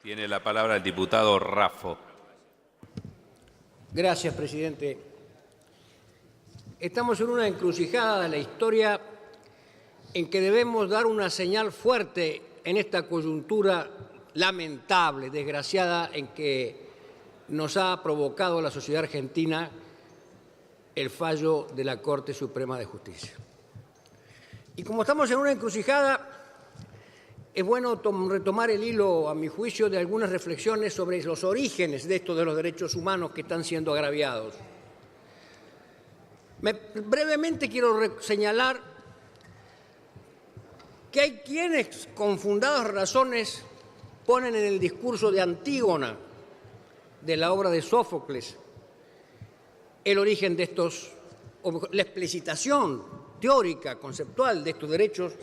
Tiene la palabra el diputado Raffo. Gracias, presidente. Estamos en una encrucijada de la historia en que debemos dar una señal fuerte en esta coyuntura lamentable, desgraciada, en que nos ha provocado la sociedad argentina el fallo de la Corte Suprema de Justicia. Y como estamos en una encrucijada, es bueno retomar el hilo, a mi juicio, de algunas reflexiones sobre los orígenes de estos de los derechos humanos que están siendo agraviados. Brevemente quiero señalar que hay quienes, con fundadas razones, ponen en el discurso de Antígona, de la obra de Sófocles, el origen de estos, o la explicitación teórica, conceptual de estos derechos,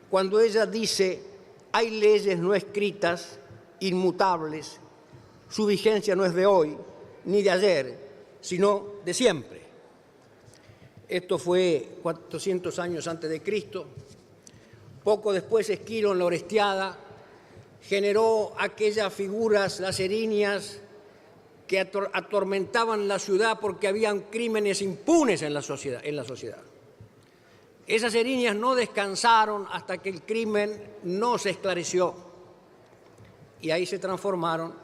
cuando ella dice: hay leyes no escritas, inmutables, su vigencia no es de hoy ni de ayer, sino de siempre. Esto fue 400 años antes de Cristo. Poco después, Esquilo, en la Orestiada, generó aquellas figuras, las erinias, que atormentaban la ciudad porque habían crímenes impunes en la sociedad. Esas erinias no descansaron hasta que el crimen no se esclareció, y ahí se transformaron,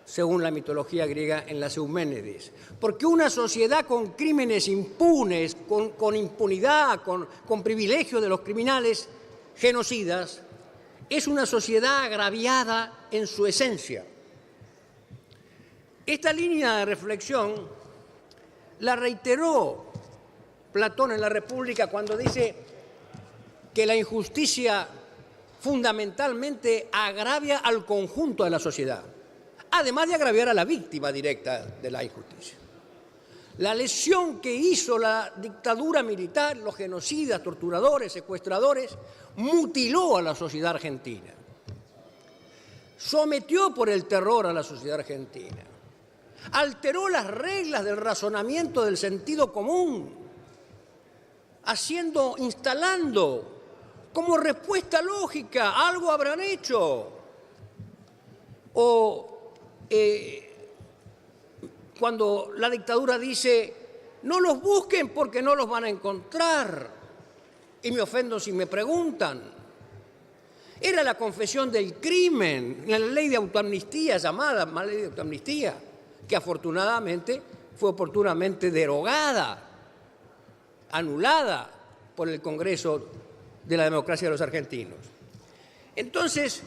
según la mitología griega, en las Euménides. Porque una sociedad con crímenes impunes, con impunidad, con privilegio de los criminales genocidas, es una sociedad agraviada en su esencia. Esta línea de reflexión la reiteró Platón en la República cuando dice que la injusticia fundamentalmente agravia al conjunto de la sociedad, además de agraviar a la víctima directa de la injusticia. La lesión que hizo la dictadura militar, los genocidas, torturadores, secuestradores, mutiló a la sociedad argentina, sometió por el terror a la sociedad argentina, alteró las reglas del razonamiento del sentido común, instalando como respuesta lógica: algo habrán hecho. O cuando la dictadura dice: no los busquen porque no los van a encontrar, y me ofendo si me preguntan. Era la confesión del crimen, la ley de autoamnistía, llamada ley de autoamnistía, que afortunadamente fue oportunamente derogada, anulada por el Congreso de la Democracia de los Argentinos. Entonces,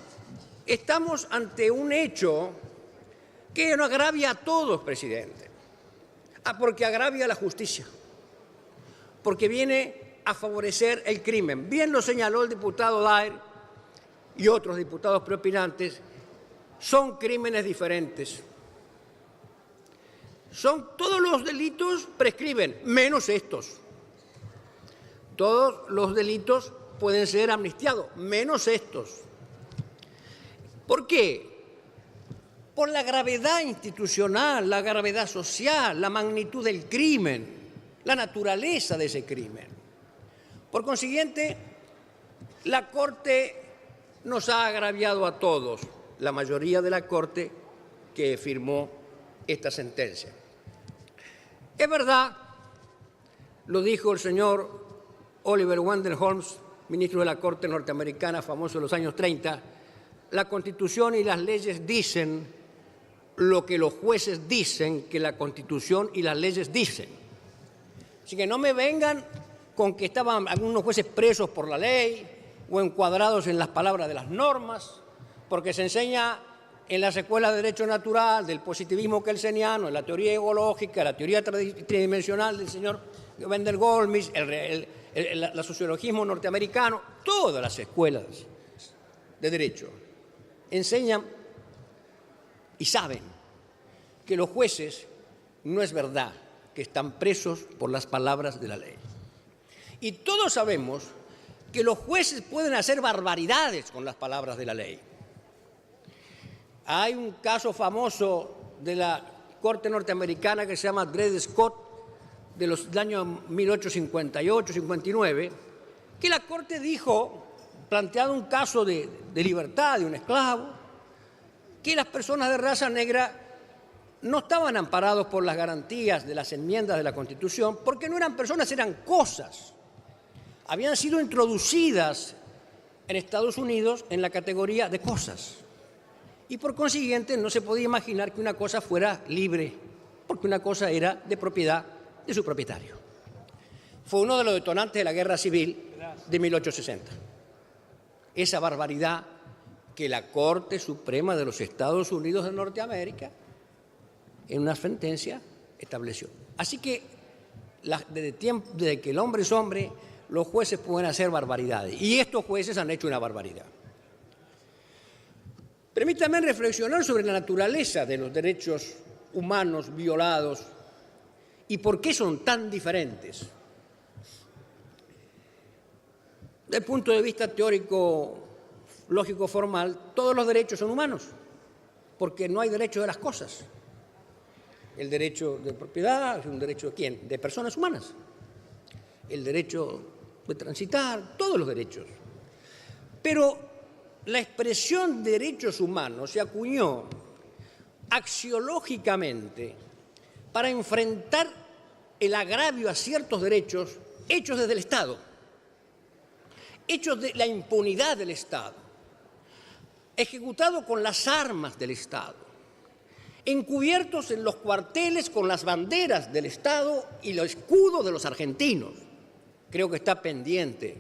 estamos ante un hecho que nos agravia a todos, presidente. Porque agravia la justicia, porque viene a favorecer el crimen. Bien lo señaló el diputado Daer y otros diputados preopinantes: son crímenes diferentes. Todos los delitos prescriben, menos estos. Todos los delitos pueden ser amnistiados, menos estos. ¿Por qué? Por la gravedad institucional, la gravedad social, la magnitud del crimen, la naturaleza de ese crimen. Por consiguiente, la Corte nos ha agraviado a todos, la mayoría de la Corte que firmó esta sentencia. Es verdad, lo dijo el señor Oliver Wendell Holmes, ministro de la Corte norteamericana, famoso en los años 30, la Constitución y las leyes dicen lo que los jueces dicen que la Constitución y las leyes dicen. Así que no me vengan con que estaban algunos jueces presos por la ley o encuadrados en las palabras de las normas, porque se enseña en las escuelas de Derecho Natural, del positivismo kelseniano, en la teoría ecológica, la teoría tridimensional del señor Wendell Goldsmith, el sociologismo norteamericano, todas las escuelas de derecho enseñan y saben que los jueces no es verdad que están presos por las palabras de la ley. Y todos sabemos que los jueces pueden hacer barbaridades con las palabras de la ley. Hay un caso famoso de la Corte norteamericana que se llama Dred Scott, del año 1858-59, que la Corte dijo, planteado un caso de libertad de un esclavo, que las personas de raza negra no estaban amparados por las garantías de las enmiendas de la Constitución, porque no eran personas, eran cosas. Habían sido introducidas en Estados Unidos en la categoría de cosas. Y por consiguiente no se podía imaginar que una cosa fuera libre, porque una cosa era de propiedad de su propietario. Fue uno de los detonantes de la Guerra Civil de 1860. Esa barbaridad que la Corte Suprema de los Estados Unidos de Norteamérica, en una sentencia, estableció. Así que desde que el hombre es hombre, los jueces pueden hacer barbaridades. Y estos jueces han hecho una barbaridad. Permítanme reflexionar sobre la naturaleza de los derechos humanos violados y por qué son tan diferentes. Desde el punto de vista teórico, lógico, formal, todos los derechos son humanos, porque no hay derecho de las cosas. El derecho de propiedad es un derecho de ¿quién? De personas humanas. El derecho de transitar, todos los derechos. Pero la expresión derechos humanos se acuñó axiológicamente para enfrentar el agravio a ciertos derechos hechos desde el Estado, hechos de la impunidad del Estado, ejecutados con las armas del Estado, encubiertos en los cuarteles con las banderas del Estado y los escudos de los argentinos. Creo que está pendiente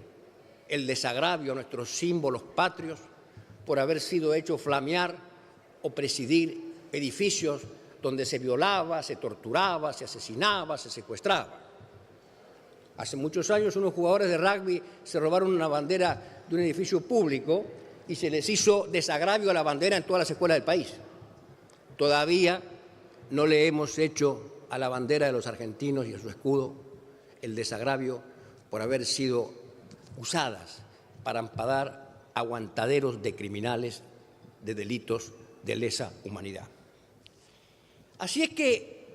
el desagravio a nuestros símbolos patrios por haber sido hecho flamear o presidir edificios donde se violaba, se torturaba, se asesinaba, se secuestraba. Hace muchos años unos jugadores de rugby se robaron una bandera de un edificio público y se les hizo desagravio a la bandera en todas las escuelas del país. Todavía no le hemos hecho a la bandera de los argentinos y a su escudo el desagravio por haber sido usadas para amparar aguantaderos de criminales de delitos de lesa humanidad. Así es que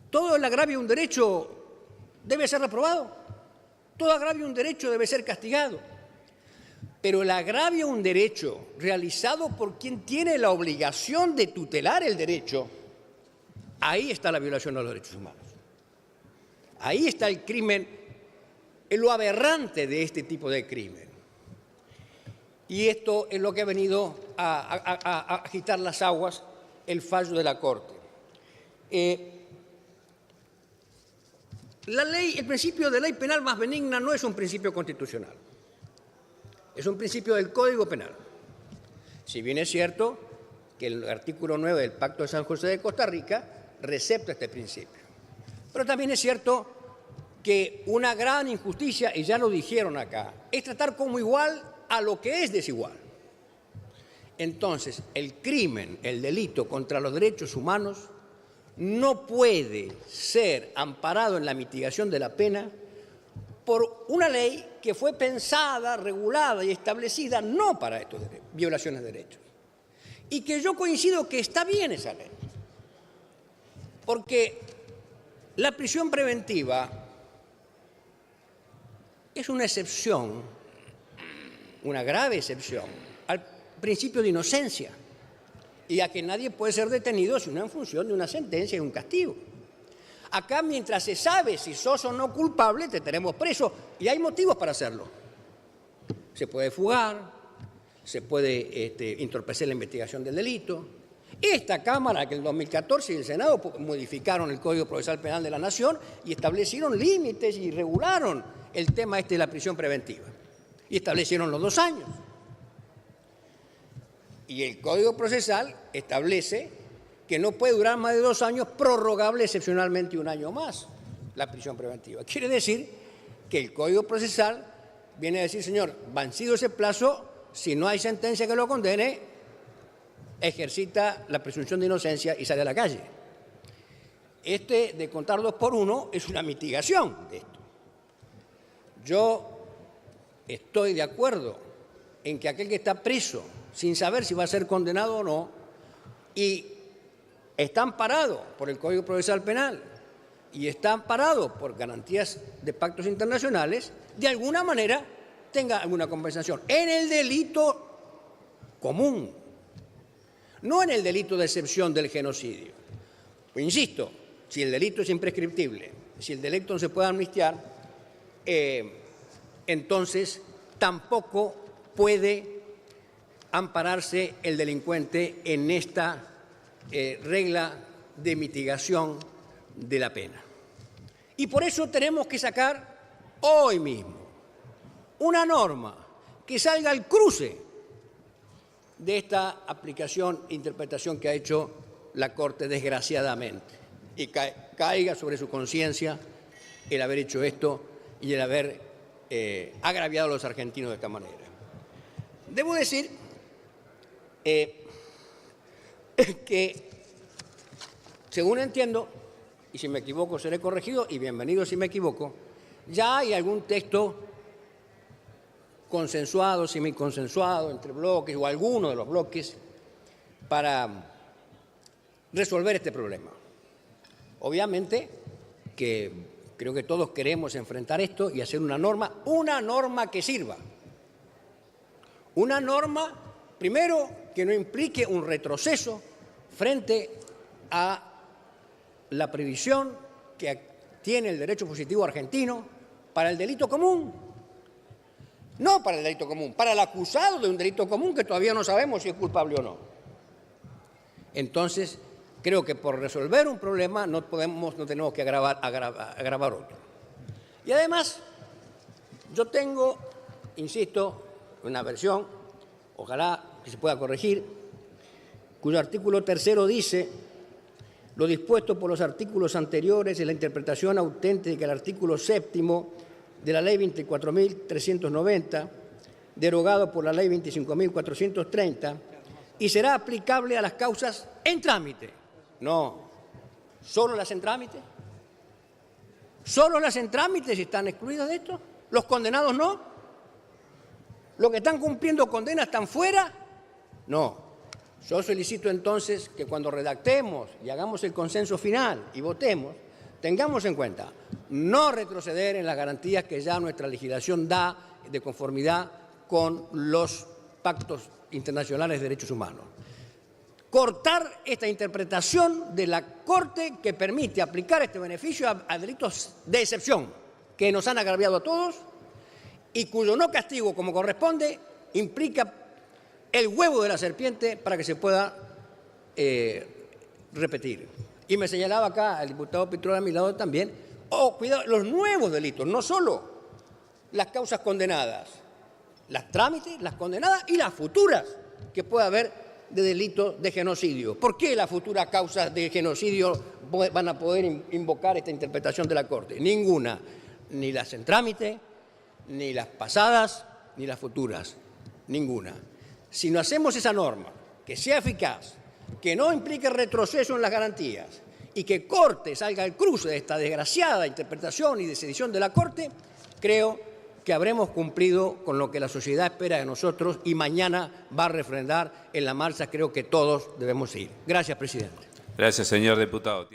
todo el agravio a un derecho debe ser reprobado, todo agravio a un derecho debe ser castigado, pero el agravio a un derecho realizado por quien tiene la obligación de tutelar el derecho, ahí está la violación de los derechos humanos. Ahí está el crimen, lo aberrante de este tipo de crimen. Y esto es lo que ha venido a agitar las aguas, el fallo de la Corte. El principio de ley penal más benigna no es un principio constitucional, es un principio del Código Penal. Si bien es cierto que el artículo 9 del Pacto de San José de Costa Rica recepta este principio, pero también es cierto que una gran injusticia, y ya lo dijeron acá, es tratar como igual a lo que es desigual. Entonces, el crimen, el delito contra los derechos humanos no puede ser amparado en la mitigación de la pena por una ley que fue pensada, regulada y establecida no para estas violaciones de derechos. Y que yo coincido que está bien esa ley, porque la prisión preventiva es una excepción, una grave excepción al principio de inocencia y a que nadie puede ser detenido sino en función de una sentencia y un castigo. Acá, mientras se sabe si sos o no culpable, te tenemos preso y hay motivos para hacerlo. Se puede fugar, se puede entorpecer la investigación del delito. Esta Cámara, que en el 2014 y el Senado modificaron el Código Procesal Penal de la Nación y establecieron límites y regularon el tema de la prisión preventiva. Y establecieron los 2 años. Y el Código Procesal establece que no puede durar más de 2 años, prorrogable excepcionalmente 1 año más, la prisión preventiva. Quiere decir que el Código Procesal viene a decir, señor, vencido ese plazo, si no hay sentencia que lo condene, ejercita la presunción de inocencia y sale a la calle. De contar 2 por 1 es una mitigación de esto. Yo estoy de acuerdo en que aquel que está preso sin saber si va a ser condenado o no y está amparado por el Código Procesal Penal y está amparado por garantías de pactos internacionales, de alguna manera tenga alguna compensación en el delito común. no en el delito de excepción del genocidio. Pues insisto, si el delito es imprescriptible, si el delito no se puede amnistiar, entonces tampoco puede ampararse el delincuente en esta regla de mitigación de la pena. Y por eso tenemos que sacar hoy mismo una norma que salga al cruce de esta aplicación e interpretación que ha hecho la Corte desgraciadamente y caiga sobre su conciencia el haber hecho esto y el haber agraviado a los argentinos de esta manera. Debo decir que, según entiendo, y si me equivoco seré corregido, y bienvenido si me equivoco, ya hay algún texto consensuado, semiconsensuado, entre bloques o alguno de los bloques para resolver este problema. Obviamente que creo que todos queremos enfrentar esto y hacer una norma que sirva. Una norma, primero, que no implique un retroceso frente a la previsión que tiene el derecho positivo argentino para el delito común. No para el delito común, para el acusado de un delito común que todavía no sabemos si es culpable o no. Entonces, creo que por resolver un problema no tenemos que agravar otro. Y además, yo tengo, insisto, una versión, ojalá que se pueda corregir, cuyo artículo 3 dice: lo dispuesto por los artículos anteriores y la interpretación auténtica del artículo 7 de la Ley 24.390, derogado por la Ley 25.430, y será aplicable a las causas en trámite. No, ¿solo las en trámite? ¿Solo las en trámite si están excluidas de esto? ¿Los condenados no? ¿Los que están cumpliendo condena están fuera? No. Yo solicito entonces que cuando redactemos y hagamos el consenso final y votemos, tengamos en cuenta no retroceder en las garantías que ya nuestra legislación da de conformidad con los pactos internacionales de derechos humanos. Cortar esta interpretación de la Corte que permite aplicar este beneficio a delitos de excepción que nos han agraviado a todos y cuyo no castigo como corresponde implica el huevo de la serpiente para que se pueda repetir. Y me señalaba acá el diputado Pitrola a mi lado también, cuidado, los nuevos delitos, no solo las causas condenadas, las trámites, las condenadas y las futuras que pueda haber de delito de genocidio. ¿Por qué las futuras causas de genocidio van a poder invocar esta interpretación de la Corte? Ninguna, ni las en trámite, ni las pasadas, ni las futuras, ninguna. Si no hacemos esa norma, que sea eficaz, que no implique retroceso en las garantías y que Corte salga al cruce de esta desgraciada interpretación y decisión de la Corte, creo que habremos cumplido con lo que la sociedad espera de nosotros y mañana va a refrendar en la marcha, creo que todos debemos ir. Gracias, presidente. Gracias, señor diputado.